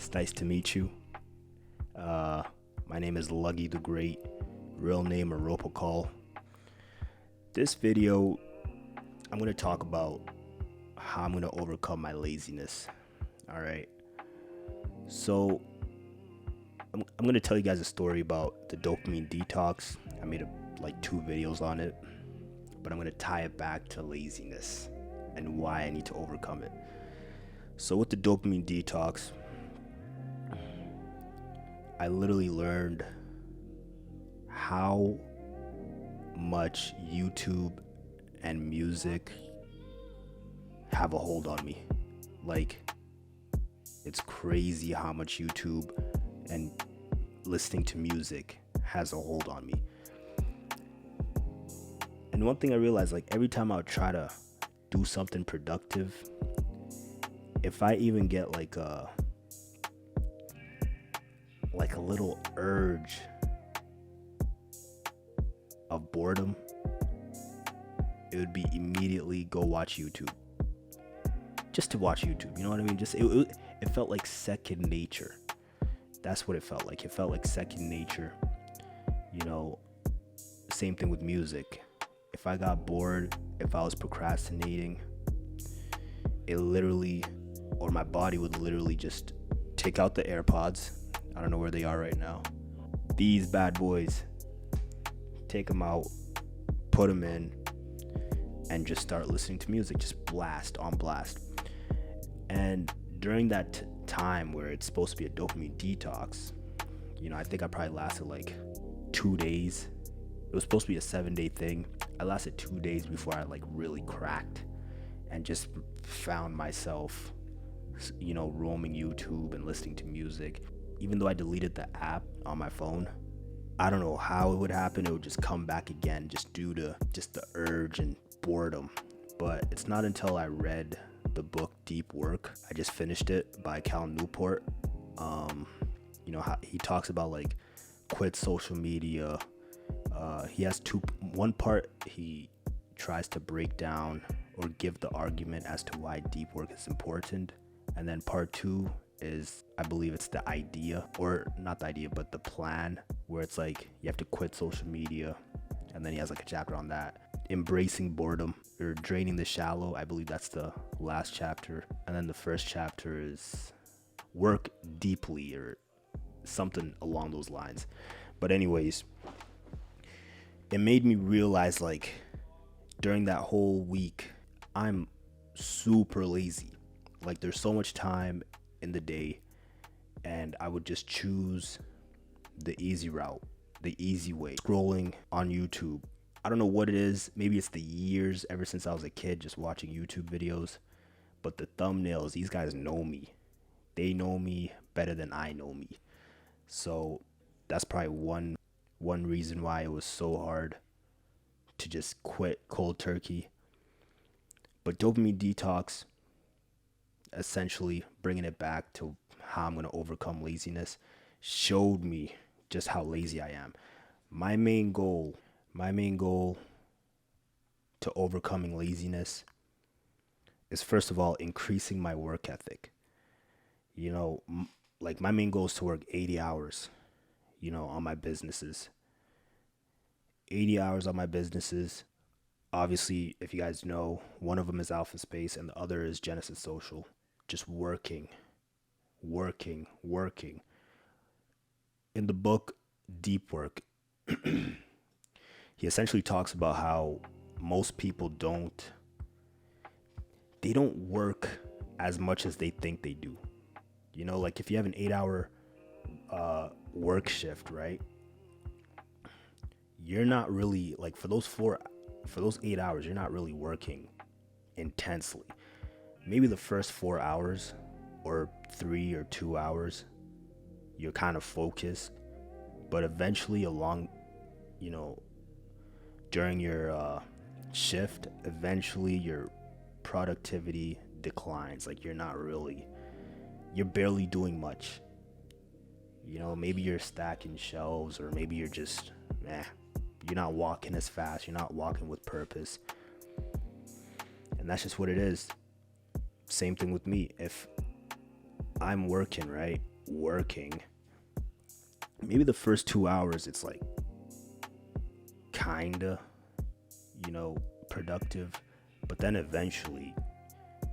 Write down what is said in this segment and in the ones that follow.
It's nice to meet you. My name is Luggy the Great, real name Aropakal. This video, I'm going to talk about how I'm going to overcome my laziness. All right. So, I'm going to tell you guys a story about the dopamine detox. I made like 2 videos on it, but I'm going to tie it back to laziness and why I need to overcome it. So with the dopamine detox, I literally learned how much YouTube and music have a hold on me. Like, it's crazy how much YouTube and listening to music has a hold on me. And one thing I realized, like, every time I would try to do something productive, if I even get like a little urge of boredom, it would be immediately go watch YouTube. Just to watch YouTube, you know what I mean? Just it felt like second nature. That's what it felt like. It felt like second nature. You know, same thing with music. If I got bored, if I was procrastinating, or my body would literally just take out the AirPods. I don't know where they are right now. These bad boys, take them out, put them in, and just start listening to music. Just blast on blast. And during that time where it's supposed to be a dopamine detox, you know, I think I probably lasted like 2 days. It was supposed to be a 7-day thing. I lasted 2 days before I like really cracked and just found myself, you know, roaming YouTube and listening to music. Even though I deleted the app on my phone, I don't know how it would happen. It would just come back again just due to just the urge and boredom. But it's not until I read the book Deep Work, I just finished it, by Cal Newport. You know, how he talks about like quit social media. He has one part he tries to break down or give the argument as to why deep work is important. And then part 2 is, I believe it's the idea, or not the idea, but the plan, where it's like you have to quit social media. And then he has like a chapter on that. Embracing boredom or draining the shallow. I believe that's the last chapter. And then the first chapter is work deeply or something along those lines. But anyways, it made me realize, like, during that whole week, I'm super lazy. Like, there's so much time in the day, and I would just choose the easy route, the easy way, scrolling on YouTube. I don't know what it is. Maybe it's the years ever since I was a kid just watching YouTube videos. But the thumbnails, these guys know me. They know me better than I know me. So that's probably one reason why it was so hard to just quit cold turkey. But dopamine detox, essentially bringing it back to how I'm going to overcome laziness, showed me just how lazy I am. My main goal to overcoming laziness is, first of all, increasing my work ethic. You know, like, my main goal is to work 80 hours, you know, on my businesses. 80 hours on my businesses. Obviously, if you guys know, one of them is Alpha Space and the other is Genesis Social. Just working. In the book Deep Work, he essentially talks about how most people don't work as much as they think they do. You know, like, if you have an 8-hour work shift, right? You're not really, like, for those 8 hours, you're not really working intensely. Maybe the first 4 hours or 3 or 2 hours, you're kind of focused, but eventually during your shift, eventually your productivity declines. Like, you're barely doing much. You know, maybe you're stacking shelves, or maybe you're just, you're not walking as fast. You're not walking with purpose. And that's just what it is. Same thing with me. If I'm working, right, working, maybe the first 2 hours, it's like kinda, productive. But then eventually,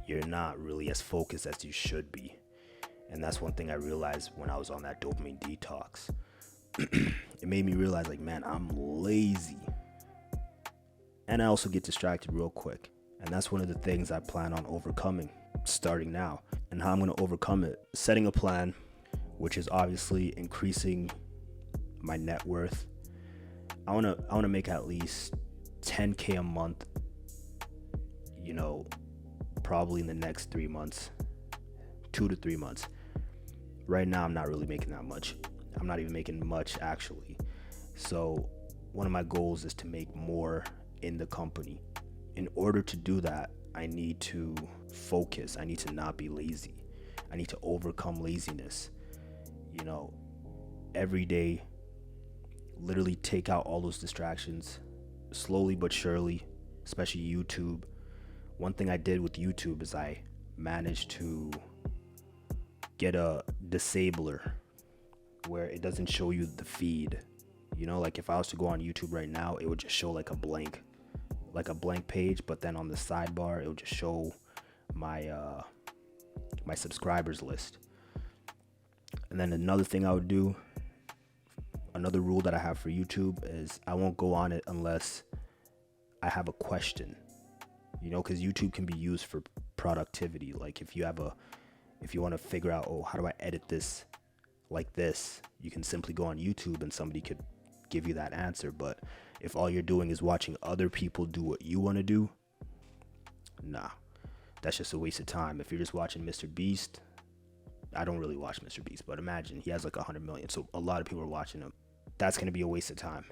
you're not really as focused as you should be. And that's one thing I realized when I was on that dopamine detox. It made me realize, like, man, I'm lazy. And I also get distracted real quick. And that's one of the things I plan on overcoming starting now. And how I'm going to overcome it, setting a plan, which is obviously increasing my net worth. I want to make at least $10K a month, probably in the next 3 months, 2 to 3 months. Right now, I'm not really making that much. I'm not even making much, actually. So one of my goals is to make more in the company. In order to do that, I need to focus. I need to not be lazy. I need to overcome laziness. Every day, literally take out all those distractions slowly but surely, especially YouTube. One thing I did with YouTube is I managed to get a disabler where it doesn't show you the feed. Like if I was to go on YouTube right now, it would just show like a blank page, but then on the sidebar, it would just show my subscribers list. And then another thing I would do, another rule that I have for YouTube is I won't go on it unless I have a question, because YouTube can be used for productivity. Like if you want to figure out, how do I edit this like this, you can simply go on YouTube and somebody could give you that answer. But if all you're doing is watching other people do what you want to do, nah, that's just a waste of time. If you're just watching Mr. Beast, I don't really watch Mr. Beast, but imagine he has like 100 million, so a lot of people are watching him. That's going to be a waste of time.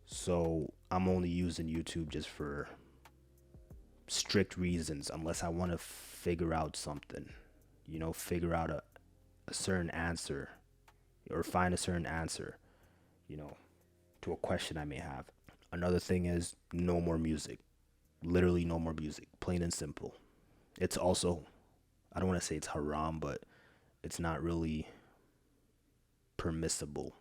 So I'm only using YouTube just for strict reasons, unless I want to figure out something, figure out a certain answer or find a certain answer, to a question I may have. Another thing is no more music. Literally no more music, plain and simple. It's also, I don't want to say it's haram, but it's not really permissible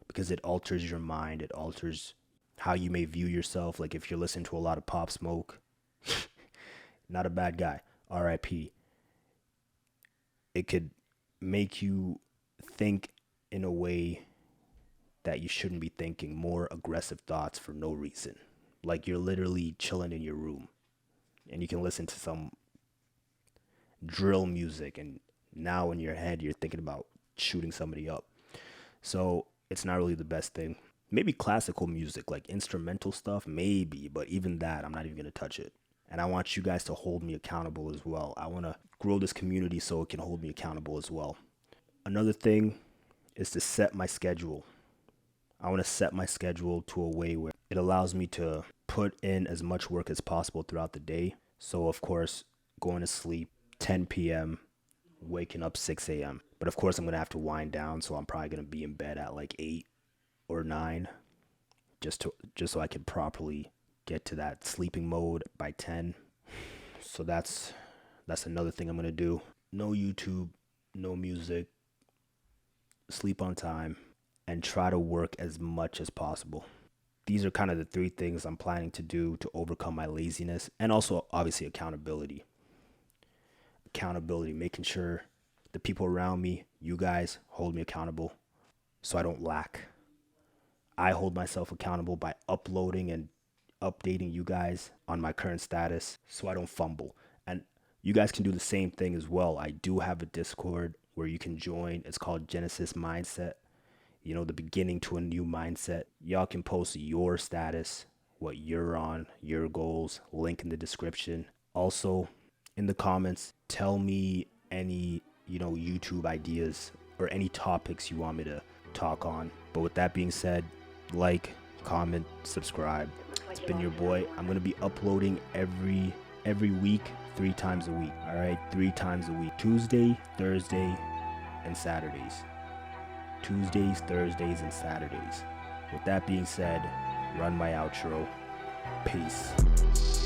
because it alters your mind. It alters how you may view yourself. Like if you're listening to a lot of Pop Smoke, not a bad guy, R.I.P., it could make you think in a way that you shouldn't be thinking, more aggressive thoughts for no reason. Like you're literally chilling in your room and you can listen to some drill music and now in your head you're thinking about shooting somebody up. So it's not really the best thing. Maybe classical music, like instrumental stuff, maybe, but even that, I'm not even going to touch it. And I want you guys to hold me accountable as well. I want to grow this community so it can hold me accountable as well. Another thing is to set my schedule. I want to set my schedule to a way where it allows me to put in as much work as possible throughout the day. So, of course, going to sleep 10 p.m., waking up 6 a.m. But, of course, I'm going to have to wind down, so I'm probably going to be in bed at like 8 or 9 just so I can properly get to that sleeping mode by 10. So that's another thing I'm going to do. No YouTube, no music, sleep on time, and try to work as much as possible. These are kind of the 3 things I'm planning to do to overcome my laziness, and also obviously accountability. Accountability, making sure the people around me, you guys, hold me accountable so I don't lack. I hold myself accountable by uploading and updating you guys on my current status so I don't fumble. And you guys can do the same thing as well. I do have a Discord where you can join. It's called Genesis Mindset. The beginning to a new mindset. Y'all can post your status, what you're on, your goals, link in the description. Also, in the comments, tell me any, YouTube ideas or any topics you want me to talk on. But with that being said, like, comment, subscribe. It's been your boy. I'm going to be uploading every week, 3 times a week. All right, 3 times a week. Tuesday, Thursday, and Saturdays. Tuesdays, Thursdays, and Saturdays. With that being said, run my outro. Peace.